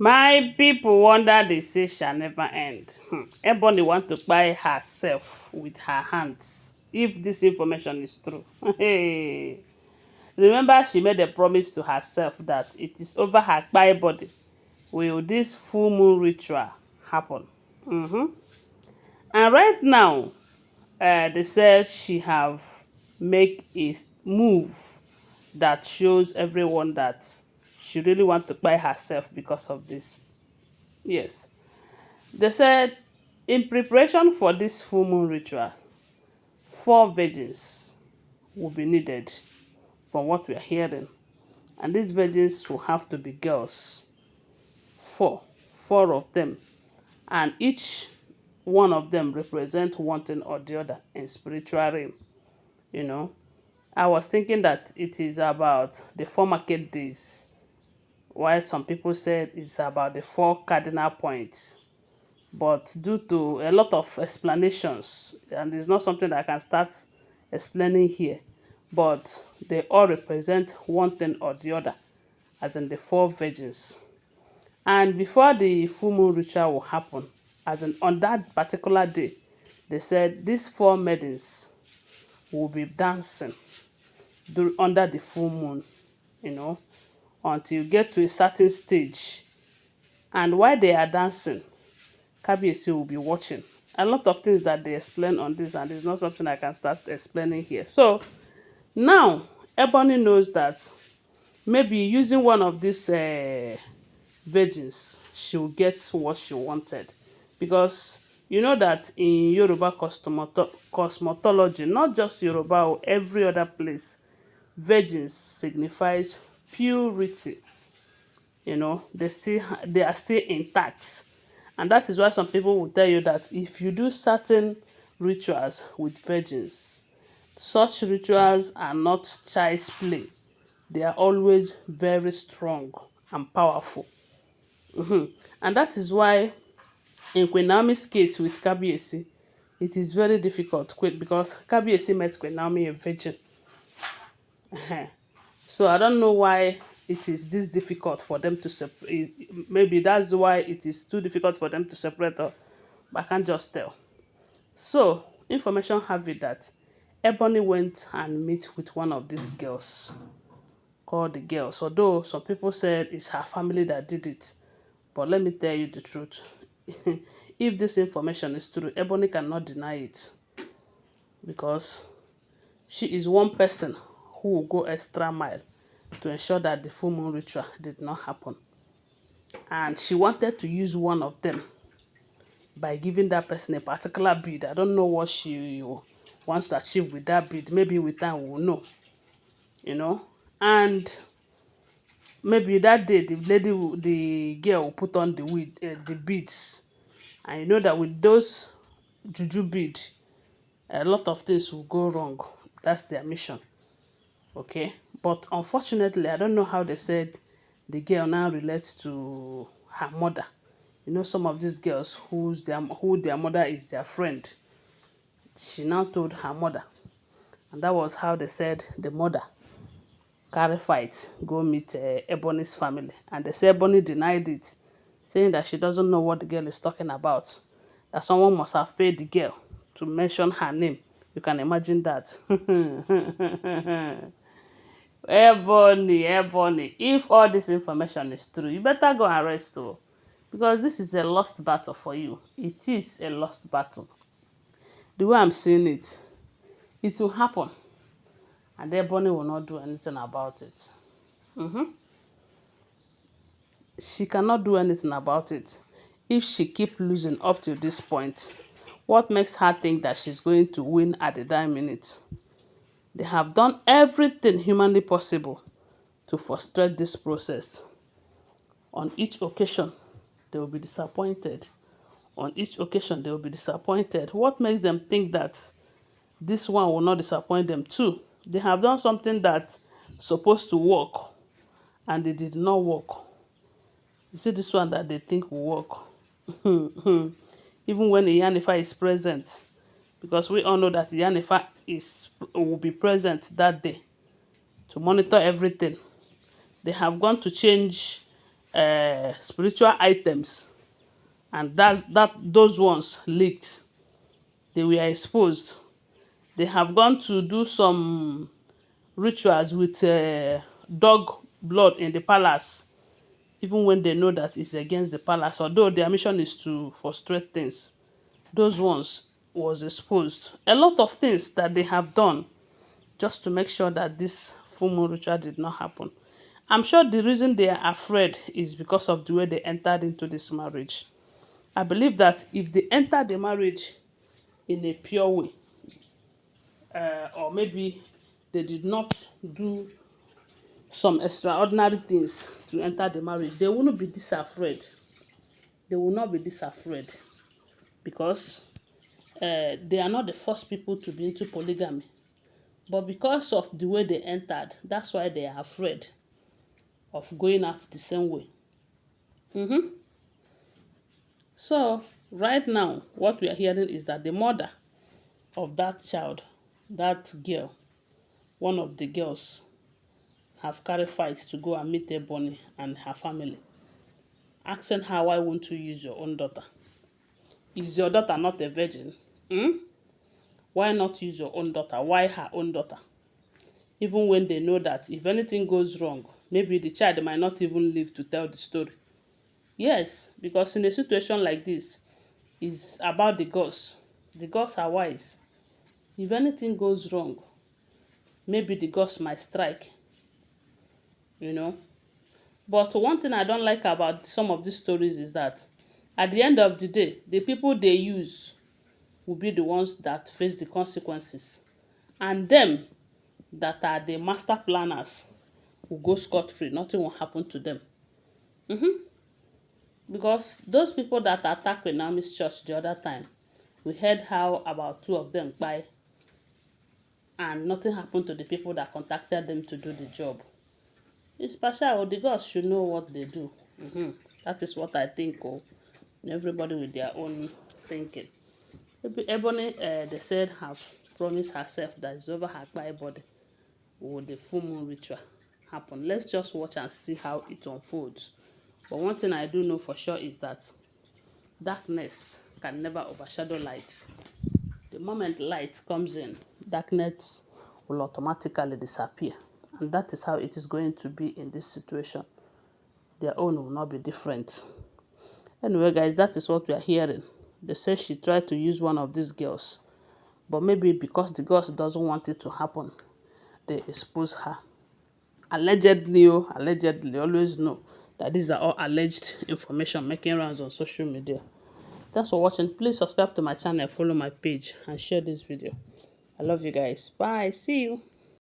My people wonder they say shall never end. Ebony want to buy herself with her hands. If this information is true. Hey. Remember, she made a promise to herself that it is over her by body will this full moon ritual happen. Mhm. And right now, they said she have make a move that shows everyone that she really want to buy herself because of this. Yes. They said in preparation for this full moon ritual, 4 virgins will be needed from what we are hearing. And these virgins will have to be girls. Four of them. And each one of them represent one thing or the other in spiritual realm. You know, I was thinking that it is about the 4 market days, while some people said it's about the 4 cardinal points. But due to a lot of explanations, and it's not something that I can start explaining here, but they all represent one thing or the other, as in the 4 virgins. And before the full moon ritual will happen, as in on that particular day, they said these 4 maidens will be dancing under the full moon, you know, until you get to a certain stage. And while they are dancing, Kabiyesi will be watching. A lot of things that they explain on this, and it's not something I can start explaining here. So now, Ebony knows that maybe using one of these virgins, she will get what she wanted. Because you know that in Yoruba cosmetology, not just Yoruba or every other place, virgins signifies purity. You know, they are still intact. And that is why some people will tell you that if you do certain rituals with virgins, such rituals are not child's play. They are always very strong and powerful. And that is why in Queen Naomi's case with Kabiyesi, it is very difficult because Kabiyesi met Queen Naomi a virgin. So I don't know why it is this difficult for them to separate. Maybe that's why it is too difficult for them to separate, but I can't just tell. So information have it that Ebony went and meet with one of these girls called the girls. Although some people said it's her family that did it, but let me tell you the truth. If this information is true, Ebony cannot deny it because she is one person who will go extra mile to ensure that the full moon ritual did not happen. And she wanted to use one of them by giving that person a particular bead. I don't know what she wants to achieve with that bead. Maybe with time we'll know, you know. And maybe that day the girl will put on the beads. And you know that with those juju bead, a lot of things will go wrong. That's their mission. Okay, but unfortunately, I don't know how they said the girl now relates to her mother. You know, some of these girls who their mother is their friend. She now told her mother, and that was how they said the mother carry fight go meet Ebony's family, and they say Ebony denied it, saying that she doesn't know what the girl is talking about. That someone must have paid the girl to mention her name. You can imagine that. Ebony, if all this information is true, you better go and rest too. Because this is a lost battle for you. It is a lost battle. The way I'm seeing it, it will happen. And Ebony will not do anything about it. She cannot do anything about it. If she keep losing up to this point, what makes her think that she's going to win at the dying minute? They have done everything humanly possible to frustrate this process. On each occasion, they will be disappointed. On each occasion, they will be disappointed. What makes them think that this one will not disappoint them too? They have done something that's supposed to work, and it did not work. You see this one that they think will work. Even when Iyanifa is present, because we all know that Iyanifa will be present that day to monitor everything. They have gone to change spiritual items, and those ones leaked. They were exposed. They have gone to do some rituals with dog blood in the palace, even when they know that it's against the palace. Although their mission is to frustrate things, those ones was exposed. A lot of things that they have done just to make sure that this full moon ritual did not happen. I'm sure the reason they are afraid is because of the way they entered into this marriage. I believe that if they enter the marriage in a pure way, or maybe they did not do some extraordinary things to enter the marriage, they wouldn't be this afraid. They will not be this afraid, because they are not the first people to be into polygamy. But because of the way they entered, that's why they are afraid of going out the same way. So right now, what we are hearing is that the mother of that child, that girl, one of the girls, have carried fight to go and meet Ebony and her family, asking her, why won't you use your own daughter? Is your daughter not a virgin? Why not use your own daughter? Why her own daughter? Even when they know that if anything goes wrong, maybe the child might not even live to tell the story. Yes, because in a situation like this, it's about the gods. The gods are wise. If anything goes wrong, maybe the gods might strike, you know. But one thing I don't like about some of these stories is that at the end of the day, the people they use will be the ones that face the consequences. And them that are the master planners will go scot-free. Nothing will happen to them. Because those people that attacked Naomi's church the other time, we heard how about 2 of them died, and nothing happened to the people that contacted them to do the job. It's partial. The gods should know what they do. That is what I think. Everybody with their own thinking. Ebony, they said, have promised herself that it's over her body will the full moon ritual happen. Let's just watch and see how it unfolds. But one thing I do know for sure is that darkness can never overshadow light. The moment light comes in, darkness will automatically disappear. And that is how it is going to be in this situation. Their own will not be different. Anyway, guys, that is what we are hearing. They say she tried to use one of these girls, but maybe because the girls doesn't want it to happen, they expose her. Allegedly, always know that these are all alleged information making rounds on social media. Thanks for watching. Please subscribe to my channel, follow my page, and share this video. I love you guys. Bye. See you.